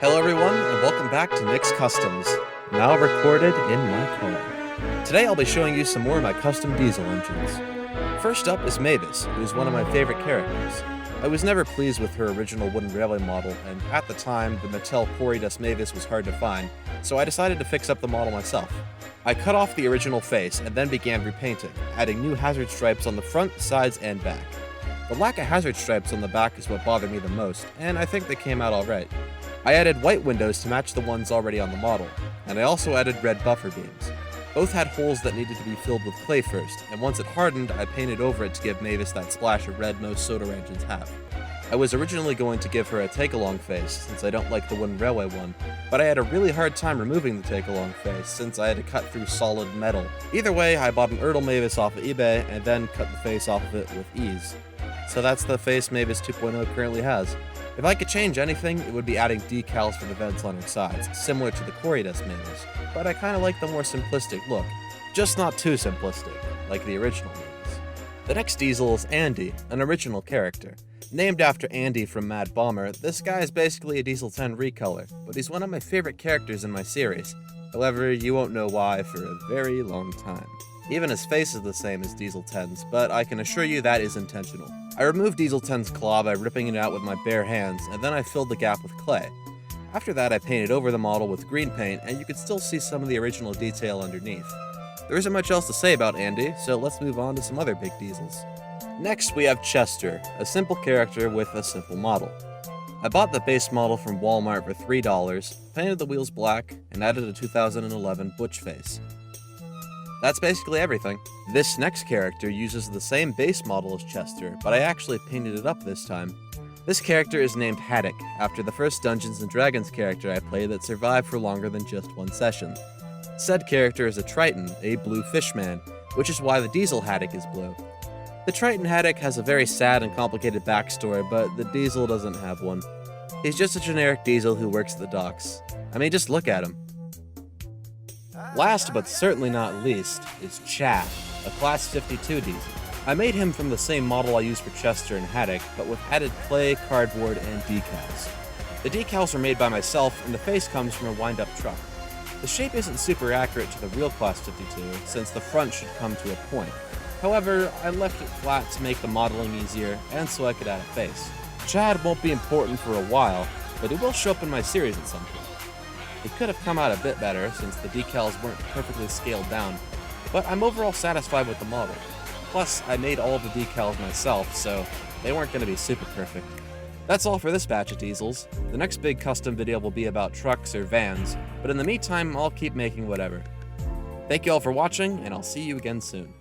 Hello everyone, and welcome back to Nick's Customs, now recorded in my car. Today I'll be showing you some more of my custom diesel engines. First up is Mavis, who is one of my favorite characters. I was never pleased with her original wooden railway model, and at the time, the Mattel Quarry Dust Mavis was hard to find, so I decided to fix up the model myself. I cut off the original face and then began repainting, adding new hazard stripes on the front, sides, and back. The lack of hazard stripes on the back is what bothered me the most, and I think they came out alright. I added white windows to match the ones already on the model, and I also added red buffer beams. Both had holes that needed to be filled with clay first, and once it hardened, I painted over it to give Mavis that splash of red most soda engines have. I was originally going to give her a take-along face, since I don't like the wooden railway one, but I had a really hard time removing the take-along face, since I had to cut through solid metal. Either way, I bought an Ertl Mavis off of eBay, and then cut the face off of it with ease. So that's the face Mavis 2.0 currently has. If I could change anything, it would be adding decals for the vents on her sides, similar to the Quarry Dust Mavis, but I kinda like the more simplistic look, just not too simplistic, like the original Mavis. The next diesel is Andy, an original character. Named after Andy from Mad Bomber, this guy is basically a Diesel 10 recolor, but he's one of my favorite characters in my series. However, you won't know why for a very long time. Even his face is the same as Diesel 10's, but I can assure you that is intentional. I removed Diesel 10's claw by ripping it out with my bare hands, and then I filled the gap with clay. After that, I painted over the model with green paint, and you can still see some of the original detail underneath. There isn't much else to say about Andy, so let's move on to some other big diesels. Next, we have Chester, a simple character with a simple model. I bought the base model from Walmart for $3, painted the wheels black, and added a 2011 Butch face. That's basically everything. This next character uses the same base model as Chester, but I actually painted it up this time. This character is named Haddock, after the first Dungeons & Dragons character I played that survived for longer than just one session. Said character is a Triton, a blue fishman, which is why the diesel Haddock is blue. The Triton Haddock has a very sad and complicated backstory, but the diesel doesn't have one. He's just a generic diesel who works at the docks. I mean, just look at him. Last but certainly not least is Chad, a Class 52 diesel. I made him from the same model I used for Chester and Haddock, but with added clay, cardboard, and decals. The decals are made by myself, and the face comes from a wind-up truck. The shape isn't super accurate to the real Class 52, since the front should come to a point. However, I left it flat to make the modeling easier, and so I could add a face. Chad won't be important for a while, but he will show up in my series at some point. It could have come out a bit better, since the decals weren't perfectly scaled down, but I'm overall satisfied with the model. Plus, I made all of the decals myself, so they weren't going to be super perfect. That's all for this batch of diesels. The next big custom video will be about trucks or vans, but in the meantime, I'll keep making whatever. Thank you all for watching, and I'll see you again soon.